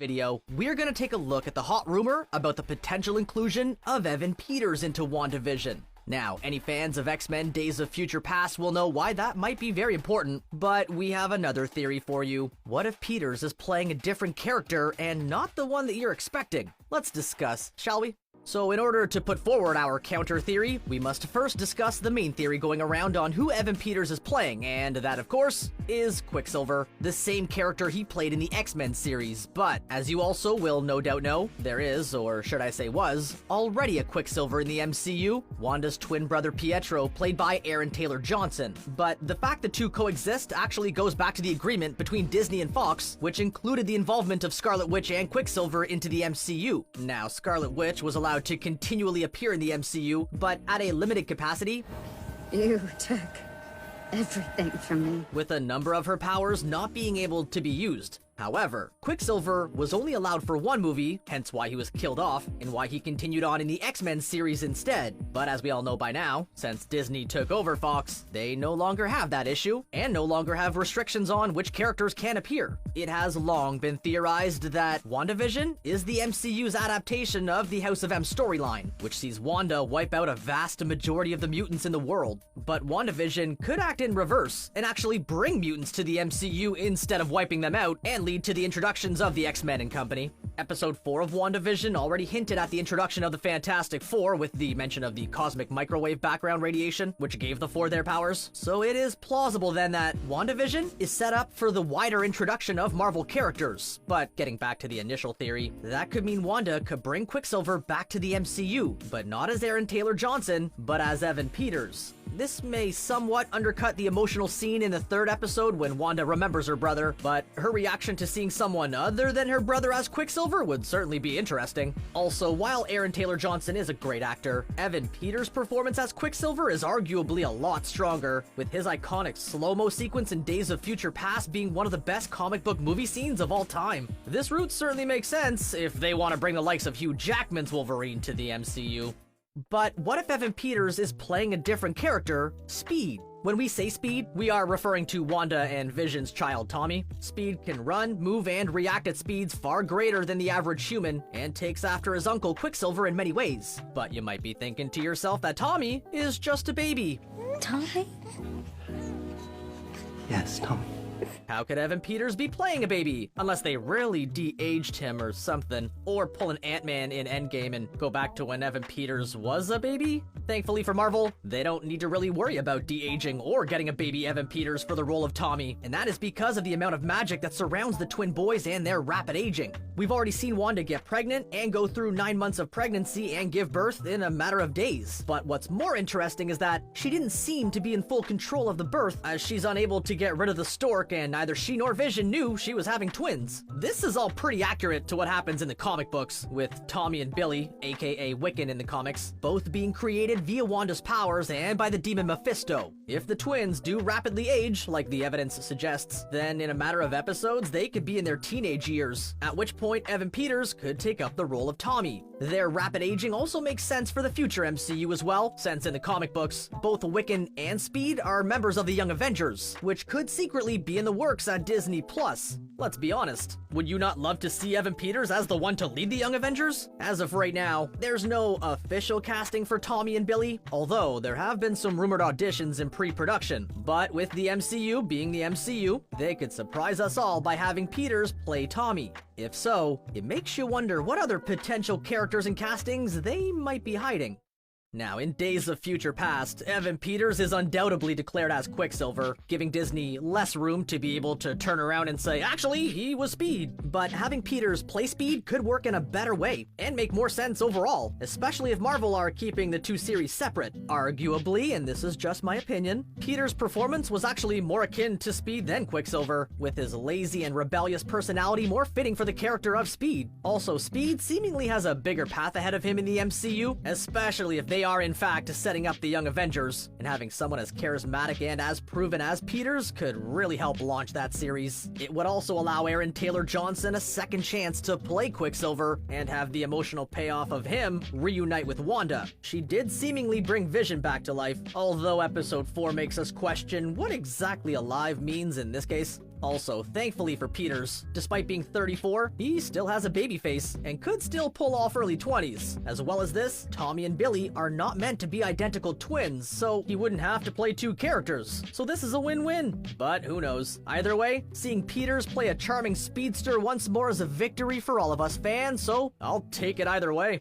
video, we're gonna take a look at the hot rumor about the potential inclusion of Evan Peters into WandaVision. Now, any fans of X-Men Days of Future Past will know why that might be very important, but we have another theory for you. What if Peters is playing a different character and not the one that you're expecting? Let's discuss, shall we? So in order to put forward our counter theory, we must first discuss the main theory going around on who Evan Peters is playing, and that, of course, is Quicksilver, the same character he played in the X-Men series. But, as you also will no doubt know, there is, or should I say was, already a Quicksilver in the MCU, Wanda's twin brother Pietro, played by Aaron Taylor Johnson. But the fact the two coexist actually goes back to the agreement between Disney and Fox, which included the involvement of Scarlet Witch and Quicksilver into the MCU. Now, Scarlet Witch was allowed to continually appear in the MCU, but at a limited capacity. You took everything from me. With a number of her powers not being able to be used. However, Quicksilver was only allowed for one movie, hence why he was killed off, and why he continued on in the X-Men series instead. But as we all know by now, since Disney took over Fox, they no longer have that issue, and no longer have restrictions on which characters can appear. It has long been theorized that WandaVision is the MCU's adaptation of the House of M storyline, which sees Wanda wipe out a vast majority of the mutants in the world. But WandaVision could act in reverse, and actually bring mutants to the MCU instead of wiping them out, and lead to the introductions of the X-Men and company. Episode 4 of WandaVision already hinted at the introduction of the Fantastic Four with the mention of the cosmic microwave background radiation, which gave the Four their powers. So it is plausible then that WandaVision is set up for the wider introduction of Marvel characters. But getting back to the initial theory, that could mean Wanda could bring Quicksilver back to the MCU, but not as Aaron Taylor Johnson, but as Evan Peters. This may somewhat undercut the emotional scene in the third episode when Wanda remembers her brother, but her reaction to seeing someone other than her brother as Quicksilver would certainly be interesting. Also, while Aaron Taylor Johnson is a great actor, Evan Peters' performance as Quicksilver is arguably a lot stronger, with his iconic slow-mo sequence in Days of Future Past being one of the best comic book movie scenes of all time. This route certainly makes sense if they want to bring the likes of Hugh Jackman's Wolverine to the MCU. But what if Evan Peters is playing a different character, Speed? When we say Speed, we are referring to Wanda and Vision's child Tommy. Speed can run, move, and react at speeds far greater than the average human, and takes after his uncle Quicksilver in many ways. But you might be thinking to yourself that Tommy is just a baby. Tommy? Yes, Tommy. How could Evan Peters be playing a baby? Unless they really de-aged him or something. Or pull an Ant-Man in Endgame and go back to when Evan Peters was a baby? Thankfully for Marvel, they don't need to really worry about de-aging or getting a baby Evan Peters for the role of Tommy. And that is because of the amount of magic that surrounds the twin boys and their rapid aging. We've already seen Wanda get pregnant and go through 9 months of pregnancy and give birth in a matter of days. But what's more interesting is that she didn't seem to be in full control of the birth, as she's unable to get rid of the stork, and neither she nor Vision knew she was having twins. This is all pretty accurate to what happens in the comic books, with Tommy and Billy, aka Wiccan in the comics, both being created via Wanda's powers and by the demon Mephisto. If the twins do rapidly age, like the evidence suggests, then in a matter of episodes they could be in their teenage years, at which point Evan Peters could take up the role of Tommy. Their rapid aging also makes sense for the future MCU as well, since in the comic books, both Wiccan and Speed are members of the Young Avengers, which could secretly be in the works at Disney+. Let's be honest, would you not love to see Evan Peters as the one to lead the Young Avengers? As of right now, there's no official casting for Tommy and Billy, although there have been some rumored auditions in pre-production. But with the MCU being the MCU, they could surprise us all by having Peters play Tommy. If so, it makes you wonder what other potential characters and castings they might be hiding. Now, in Days of Future Past, Evan Peters is undoubtedly declared as Quicksilver, giving Disney less room to be able to turn around and say, actually, he was Speed. But having Peters play Speed could work in a better way, and make more sense overall, especially if Marvel are keeping the two series separate. Arguably, and this is just my opinion, Peters' performance was actually more akin to Speed than Quicksilver, with his lazy and rebellious personality more fitting for the character of Speed. Also, Speed seemingly has a bigger path ahead of him in the MCU, especially if they are in fact setting up the Young Avengers, and having someone as charismatic and as proven as Peters could really help launch that series. It would also allow Aaron Taylor Johnson a second chance to play Quicksilver, and have the emotional payoff of him reunite with Wanda. She did seemingly bring Vision back to life, although episode 4 makes us question what exactly alive means in this case. Also, thankfully for Peters, despite being 34, he still has a baby face and could still pull off early 20s. As well as this, Tommy and Billy are not meant to be identical twins, so he wouldn't have to play two characters. So this is a win-win. But who knows? Either way, seeing Peters play a charming speedster once more is a victory for all of us fans, so I'll take it either way.